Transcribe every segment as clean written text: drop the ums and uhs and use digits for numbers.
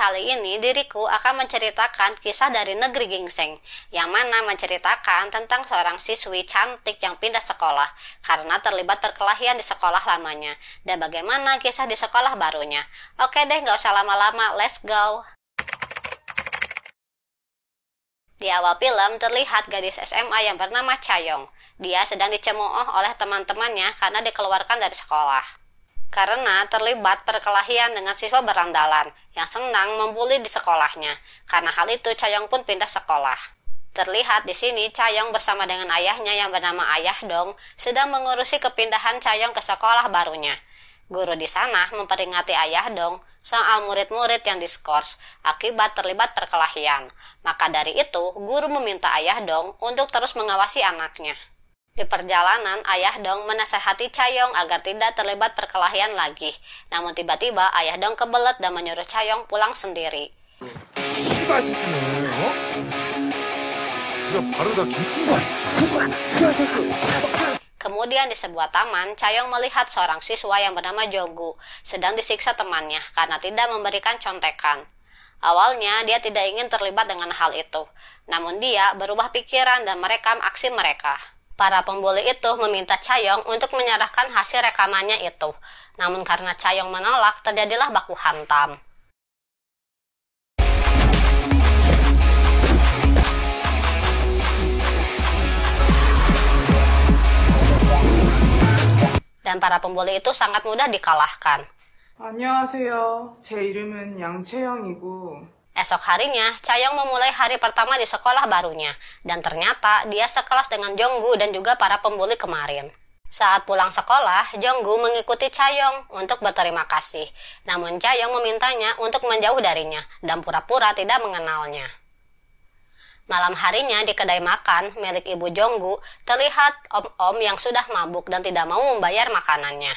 kali ini diriku akan menceritakan kisah dari negeri gingseng, yang mana menceritakan tentang seorang siswi cantik yang pindah sekolah karena terlibat perkelahian di sekolah lamanya, dan bagaimana kisah di sekolah barunya. Oke deh, gak usah lama-lama, let's go! Di awal film terlihat gadis SMA yang bernama Chayong. Dia sedang dicemooh oleh teman-temannya karena dikeluarkan dari sekolah. Karena terlibat perkelahian dengan siswa berandalan yang senang membuli di sekolahnya. Karena hal itu, Chayong pun pindah sekolah. Terlihat di sini Chayong bersama dengan ayahnya yang bernama Ayah Dong sedang mengurusi kepindahan Chayong ke sekolah barunya. Guru di sana memperingati Ayah Dong soal murid-murid yang diskors akibat terlibat perkelahian. Maka dari itu, guru meminta Ayah Dong untuk terus mengawasi anaknya. Di perjalanan, Ayah Dong menasehati Chayong agar tidak terlibat perkelahian lagi. Namun tiba-tiba Ayah Dong kebelet dan menyuruh Chayong pulang sendiri. Kemudian di sebuah taman, Chayong melihat seorang siswa yang bernama Jonggu sedang disiksa temannya karena tidak memberikan contekan. Awalnya dia tidak ingin terlibat dengan hal itu, namun dia berubah pikiran dan merekam aksi mereka. Para pembuli itu meminta Chayong untuk menyerahkan hasil rekamannya itu. Namun karena Chayong menolak, terjadilah baku hantam. Dan para pembuli itu sangat mudah dikalahkan. 안녕하세요. 제 이름은 양채영이고. Esok harinya, Chayong memulai hari pertama di sekolah barunya, dan ternyata dia sekelas dengan Jonggu dan juga para pembuli kemarin. Saat pulang sekolah, Jonggu mengikuti Chayong untuk berterima kasih, namun Chayong memintanya untuk menjauh darinya dan pura-pura tidak mengenalnya. Malam harinya di kedai makan milik ibu Jonggu, terlihat om-om yang sudah mabuk dan tidak mau membayar makanannya.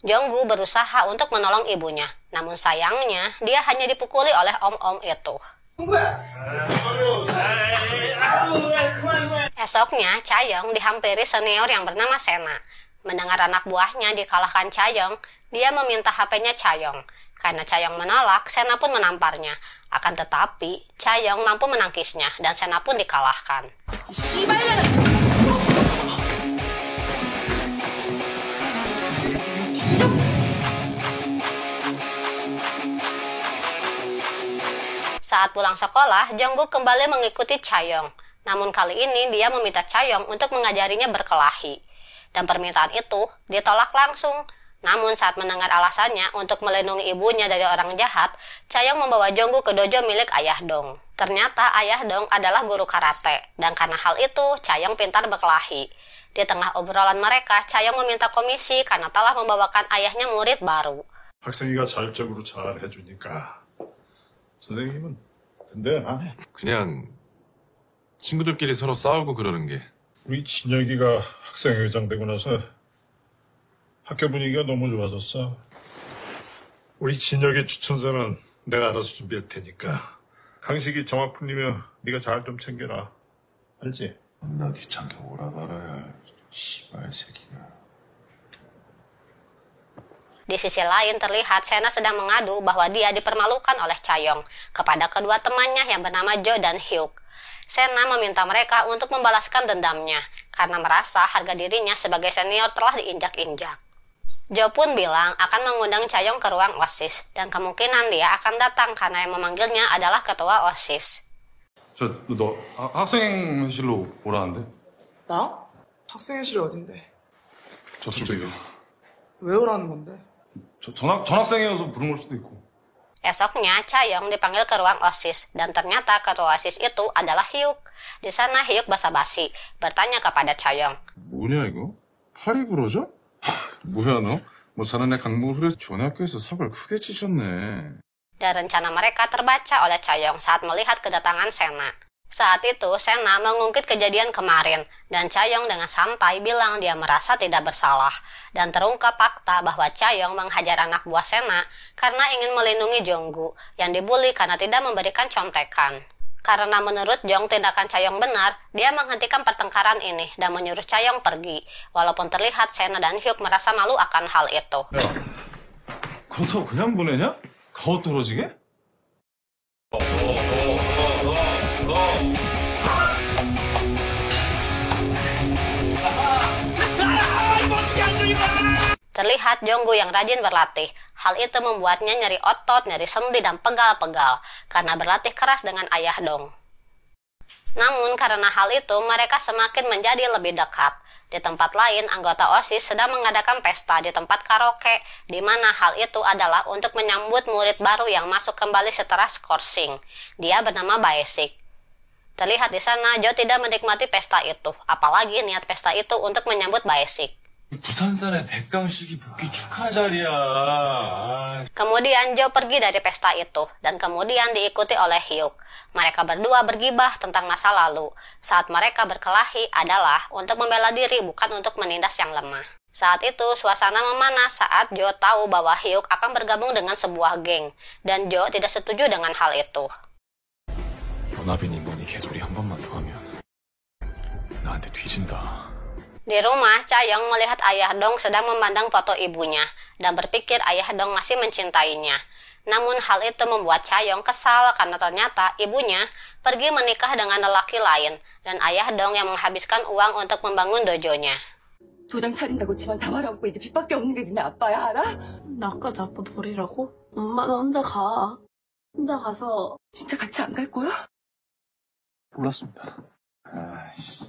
Jonggu berusaha untuk menolong ibunya, namun sayangnya dia hanya dipukuli oleh om-om itu. Esoknya, Chayong dihampiri senior yang bernama Sena. Mendengar anak buahnya dikalahkan Chayong, dia meminta HP-nya Chayong. Karena Chayong menolak, Sena pun menamparnya. Akan tetapi, Chayong mampu menangkisnya dan Sena pun dikalahkan. Saat pulang sekolah, Jonggu kembali mengikuti Chayong. Namun kali ini dia meminta Chayong untuk mengajarinya berkelahi. Dan permintaan itu ditolak langsung. Namun saat mendengar alasannya untuk melindungi ibunya dari orang jahat, Chayong membawa Jonggu ke dojo milik Ayah Dong. Ternyata Ayah Dong adalah guru karate. Dan karena hal itu, Chayong pintar berkelahi. Di tengah obrolan mereka, Chayong meminta komisi karena telah membawakan ayahnya murid baru. 학생이가 자율적으로 잘 해주니까 선생님은 든든하네. 그냥 친구들끼리 서로 싸우고 그러는 게. 우리 진혁이가 학생회장 되고 나서 학교 분위기가 너무 좋아졌어. 우리 진혁의 추천서는 내가 알아서 준비할 테니까 강식이 정학 풀리면 네가 잘 좀 챙겨라. 알지? 나 귀찮게 오라 말아야 씨발 새끼가. Di sisi lain terlihat Sena sedang mengadu bahwa dia dipermalukan oleh Chayong kepada kedua temannya yang bernama Jo dan Hyuk. Sena meminta mereka untuk membalaskan dendamnya karena merasa harga dirinya sebagai senior telah diinjak-injak. Jo pun bilang akan mengundang Chayong ke ruang OSIS dan kemungkinan dia akan datang karena yang memanggilnya adalah ketua OSIS. 너 학생실로 오라는데? 나? 학생회실이 어딘데? 저쪽이요. 왜 오라는 건데? 전학생이어서 부른 걸 수도 있고. Esoknya, Chayong dipanggil ke ruang OSIS, dan ternyata ketua OSIS itu adalah Hyuk. Di sana Hyuk basa-basi, bertanya kepada Chayong. 뭐냐 이거? 팔이 부러져? 뭐야 너? 뭐 자네 강물 후려 좋은 학교에서 사고를 크게 치셨네. Dan rencana mereka terbaca oleh Chayong saat melihat kedatangan Sena. Saat itu, Sena mengungkit kejadian kemarin, dan Chayong dengan santai bilang dia merasa tidak bersalah. Dan terungkap fakta bahwa Chayong menghajar anak buah Sena karena ingin melindungi Jonggu, yang dibuli karena tidak memberikan contekan. Karena menurut Jong tindakan Chayong benar, dia menghentikan pertengkaran ini dan menyuruh Chayong pergi, walaupun terlihat Sena dan Hyuk merasa malu akan hal itu. 야, 그렇다고 그냥 보내냐? 가오 떨어지게? Terlihat Jonggu yang rajin berlatih. Hal itu membuatnya nyeri otot, nyeri sendi, dan pegal-pegal karena berlatih keras dengan Ayah Dong. Namun karena hal itu, mereka semakin menjadi lebih dekat. Di tempat lain, anggota OSIS sedang mengadakan pesta di tempat karaoke, di mana hal itu adalah untuk menyambut murid baru yang masuk kembali setelah skorsing. Dia bernama Baesik. Terlihat di sana, Jo tidak menikmati pesta itu, apalagi niat pesta itu untuk menyambut Baesik. 부산산의 백강식이 복귀 축하 자리야. Kemudian Jo pergi dari pesta itu, dan kemudian diikuti oleh Hyuk. Mereka berdua bergibah tentang masa lalu. Saat mereka berkelahi adalah untuk membela diri, bukan untuk menindas yang lemah. Saat itu, suasana memanas saat Jo tahu bahwa Hyuk akan bergabung dengan sebuah geng, dan Jo tidak setuju dengan hal itu. 연합이니 뭐니 개소리 한 번만 더 하면 나한테 뒤진다. Di rumah, Chayoung melihat Ayah Dong sedang memandang foto ibunya, dan berpikir Ayah Dong masih mencintainya. Namun hal itu membuat Chayoung kesal karena ternyata ibunya pergi menikah dengan lelaki lain, dan Ayah Dong yang menghabiskan uang untuk membangun dojonya. 도장 차린다고 집안 다 말아먹고 이제 빚밖에 없는 게 니네 아빠야, 알아? 나까지 아빠 버리라고? 엄마 나 혼자 가. 혼자 가서 진짜 같이 안 갈 거야? 몰랐습니다. 아이씨,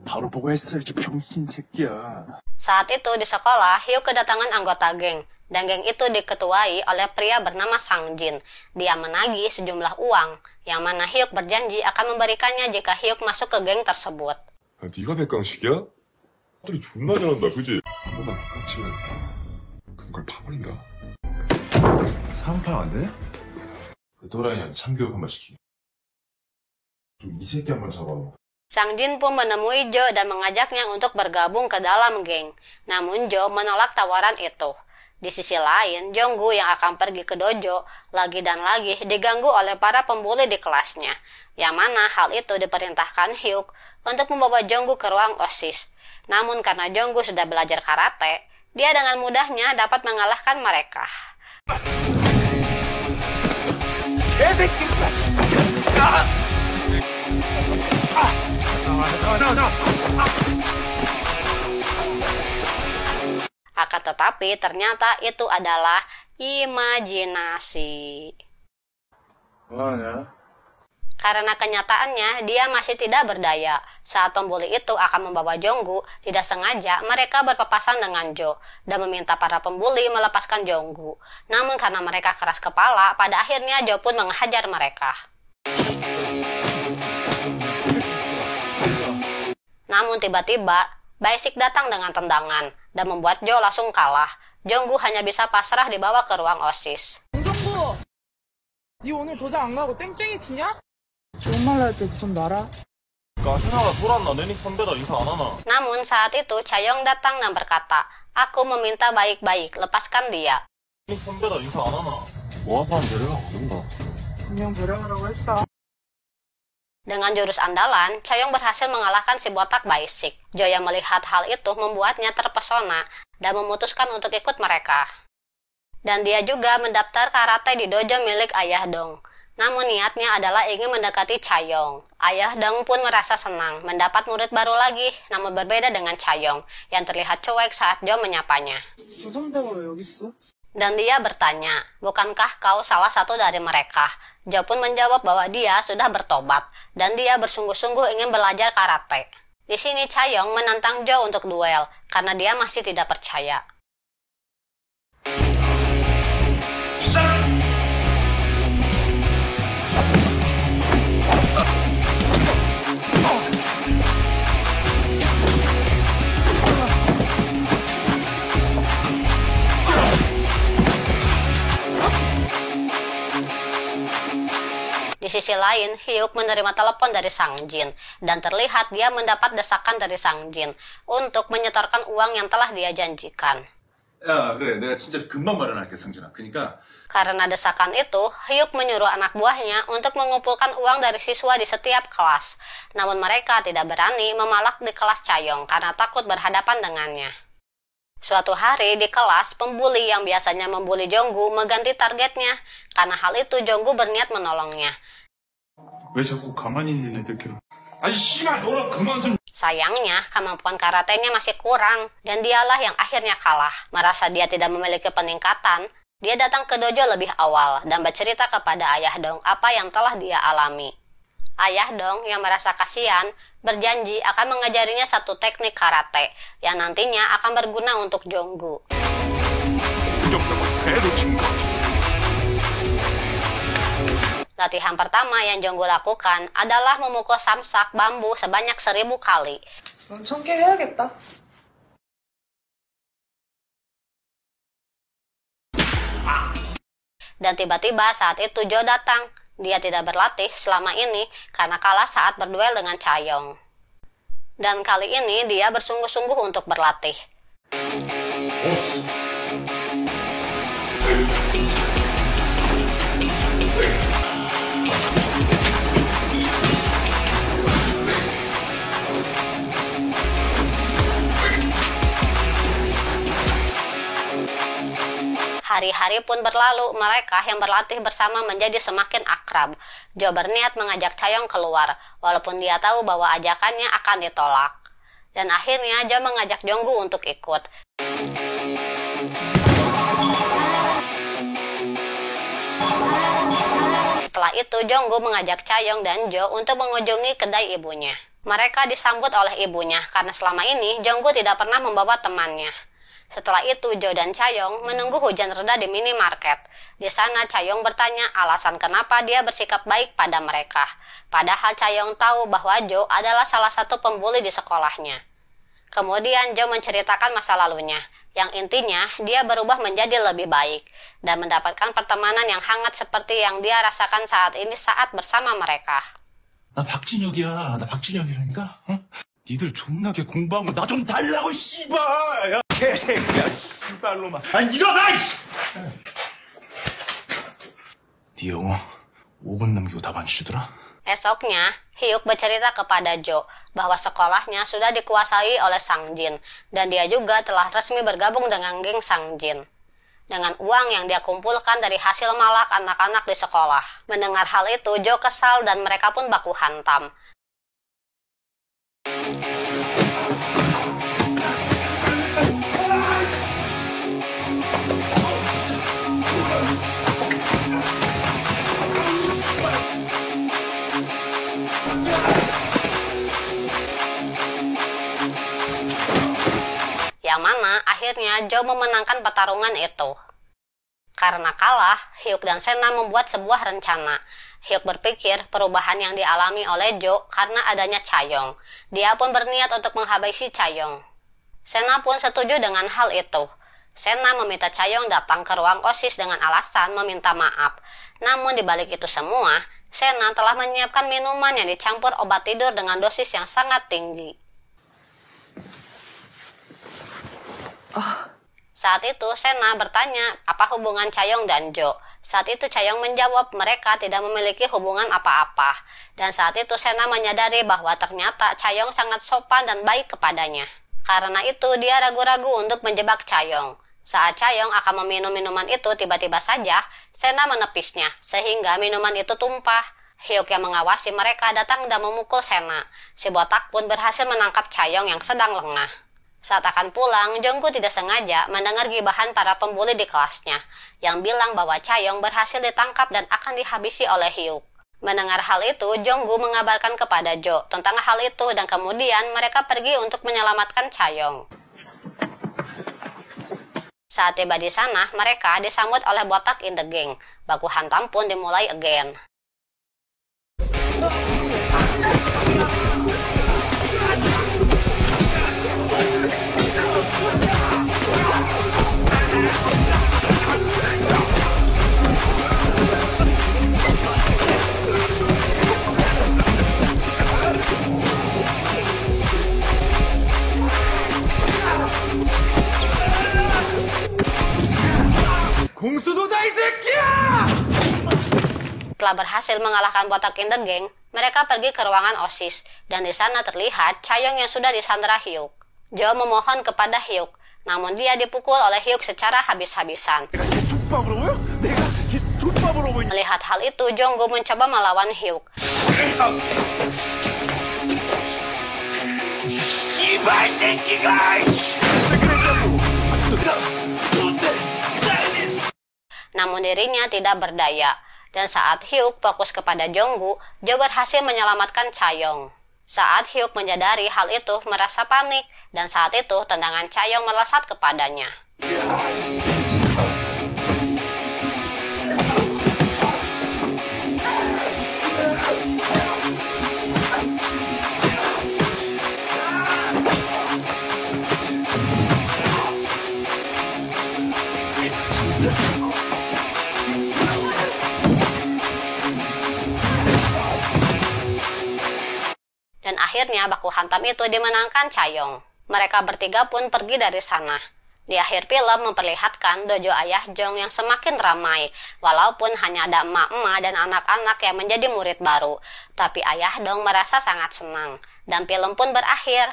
바로 보고 했어야지 병신 새끼야. Saat itu di sekolah, Hyuk kedatangan anggota geng, dan geng itu diketuai oleh pria bernama Sang Jin. Dia menagih sejumlah uang, yang mana Hyuk berjanji akan memberikannya jika Hyuk masuk ke geng tersebut. 네가 백강식이야? 들이 존나 잘한다, 그지? 한 번만 깝치면 그걸 파버린다. 사은팔 안 돼? 그 도라이한테 참교육 한번 시키. 좀 이 새끼 한번 잡아. Sang Jin pun menemui Jo dan mengajaknya untuk bergabung ke dalam geng. Namun Jo menolak tawaran itu. Di sisi lain, Jonggu yang akan pergi ke dojo lagi dan lagi diganggu oleh para pembuli di kelasnya. Yang mana hal itu diperintahkan Hyuk untuk membawa Jonggu ke ruang OSIS. Namun karena Jonggu sudah belajar karate, dia dengan mudahnya dapat mengalahkan mereka. Akan tetapi ternyata itu adalah imajinasi. Karena kenyataannya dia masih tidak berdaya. Saat pembuli itu akan membawa Jonggu, tidak sengaja mereka berpapasan dengan Jo dan meminta para pembuli melepaskan Jonggu. Namun karena mereka keras kepala, pada akhirnya Jo pun menghajar mereka. Namun tiba-tiba, Baesik datang dengan tendangan dan membuat Jo langsung kalah. Jonggu hanya bisa pasrah dibawa ke ruang OSIS. 정정구! 니 오늘 도장 안 가고 땡땡이 치냐? 좋은 말로 할 때 무슨 말아? 가시나가 돌았나? 내니 선배다 인사 안 하나? Namun saat itu Chayoung datang dan berkata, "Aku meminta baik-baik, lepaskan dia." 내니 선배다 인사 안 하나? 모아서 한 데려가 오든가. 그냥 데려가라고 했다. Dengan jurus andalan, Chayoung berhasil mengalahkan si botak Baesik. Jo yang melihat hal itu membuatnya terpesona dan memutuskan untuk ikut mereka. Dan dia juga mendaftar karate di dojo milik Ayah Dong. Namun niatnya adalah ingin mendekati Chayoung. Ayah Dong pun merasa senang mendapat murid baru lagi, namun berbeda dengan Chayoung yang terlihat cuek saat Jo menyapanya. 저 선배가 왜 여기 있어? Dan dia bertanya, "Bukankah kau salah satu dari mereka?" Jo pun menjawab bahwa dia sudah bertobat dan dia bersungguh-sungguh ingin belajar karate. Di sini Chayoung menantang Jo untuk duel karena dia masih tidak percaya. Di sisi lain, Hyuk menerima telepon dari Sang Jin, dan terlihat dia mendapat desakan dari Sang Jin untuk menyetorkan uang yang telah dia janjikan. 야, 그래. 내가 진짜 금방 마련할게, 상진아. 그러니까 Karena desakan itu, Hyuk menyuruh anak buahnya untuk mengumpulkan uang dari siswa di setiap kelas. Namun mereka tidak berani memalak di kelas Chayoung karena takut berhadapan dengannya. Suatu hari di kelas, pembuli yang biasanya membuli Jonggu mengganti targetnya. Karena hal itu, Jonggu berniat menolongnya. 왜 자꾸 가만히 있는 애들 괴롭? 아니 씨발 너랑 그만 좀. Sayangnya, kemampuan karatenya masih kurang, dan dialah yang akhirnya kalah. Merasa dia tidak memiliki peningkatan, dia datang ke dojo lebih awal dan bercerita kepada Ayah Dong apa yang telah dia alami. Ayah Dong yang merasa kasihan, berjanji akan mengajarinya satu teknik karate yang nantinya akan berguna untuk Jonggu. Latihan pertama yang Jonggu lakukan adalah memukul samsak bambu sebanyak 1000 kali. 천개 해야겠다. Dan tiba-tiba saat itu Jo datang. Dia tidak berlatih selama ini karena kalah saat berduel dengan Chaeyoung. Dan kali ini dia bersungguh-sungguh untuk berlatih. Hari-hari pun berlalu, mereka yang berlatih bersama menjadi semakin akrab. Jo berniat mengajak Chaeyoung keluar, walaupun dia tahu bahwa ajakannya akan ditolak. Dan akhirnya Jo mengajak Jonggu untuk ikut. Setelah itu, Jonggu mengajak Chaeyoung dan Jo untuk mengunjungi kedai ibunya. Mereka disambut oleh ibunya, karena selama ini Jonggu tidak pernah membawa temannya. Setelah itu, Jo dan Chaeyoung menunggu hujan reda di minimarket. Di sana, Chaeyoung bertanya alasan kenapa dia bersikap baik pada mereka. Padahal Chaeyoung tahu bahwa Jo adalah salah satu pembuli di sekolahnya. Kemudian Jo menceritakan masa lalunya, yang intinya dia berubah menjadi lebih baik dan mendapatkan pertemanan yang hangat seperti yang dia rasakan saat ini saat bersama mereka. 나 박진혁이야. 나 박진혁이라니까. 어? 니들 존나게 공부하고 나 좀 달라고 씨발. 야 개새끼야. 씨발로만. 아 일어나 이씨. 네 영어 5분 남기고 답 안 주더라. Esoknya, Hyuk bercerita kepada Jo bahwa sekolahnya sudah dikuasai oleh Sang Jin dan dia juga telah resmi bergabung dengan geng Sang Jin. Dengan uang yang dia kumpulkan dari hasil malak anak-anak di sekolah. Mendengar hal itu, Jo kesal dan mereka pun baku hantam. Yang mana akhirnya Jo memenangkan pertarungan itu. Karena kalah, Hyuk dan Sena membuat sebuah rencana. Hyuk berpikir perubahan yang dialami oleh Jo karena adanya Chaeyoung. Dia pun berniat untuk menghabisi Chaeyoung. Sena pun setuju dengan hal itu. Sena meminta Chaeyoung datang ke ruang OSIS dengan alasan meminta maaf. Namun di balik itu semua, Sena telah menyiapkan minuman yang dicampur obat tidur dengan dosis yang sangat tinggi. Saat itu Sena bertanya apa hubungan Chaeyoung dan Jo. Saat itu Chaeyoung menjawab mereka tidak memiliki hubungan apa-apa. Dan saat itu Sena menyadari bahwa ternyata Chaeyoung sangat sopan dan baik kepadanya. Karena itu dia ragu-ragu untuk menjebak Chaeyoung. Saat Chaeyoung akan meminum minuman itu, tiba-tiba saja Sena menepisnya sehingga minuman itu tumpah. Hyuk yang mengawasi mereka datang dan memukul Sena. Si botak pun berhasil menangkap Chaeyoung yang sedang lengah. Saat akan pulang, Jonggu tidak sengaja mendengar gibahan para pembuli di kelasnya, yang bilang bahwa Chaeyoung berhasil ditangkap dan akan dihabisi oleh Hyuk. Mendengar hal itu, Jonggu mengabarkan kepada Jo tentang hal itu dan kemudian mereka pergi untuk menyelamatkan Chaeyoung. Saat tiba di sana, mereka disambut oleh botak in the gang. Baku hantam pun dimulai again. Setelah berhasil mengalahkan botak in the gang, mereka pergi ke ruangan OSIS, dan di sana terlihat Chaeyoung yang sudah disandera Hyuk. Jo memohon kepada Hyuk, namun dia dipukul oleh Hyuk secara habis-habisan. Melihat hal itu, Jonggu mencoba melawan Hyuk. 씨발 새끼가! Namun dirinya tidak berdaya. Dan saat Hyuk fokus kepada Jonggu, Jo berhasil menyelamatkan Chaeyoung. Saat Hyuk menyadari hal itu, merasa panik, dan saat itu tendangan Chaeyoung melesat kepadanya. Dan akhirnya baku hantam itu dimenangkan Chaeyoung. Mereka bertiga pun pergi dari sana. Di akhir film memperlihatkan dojo ayah Jong yang semakin ramai, walaupun hanya ada emak-emak dan anak-anak yang menjadi murid baru. Tapi ayah Dong merasa sangat senang, dan film pun berakhir.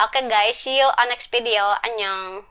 Oke guys, see you on next video. Annyeong.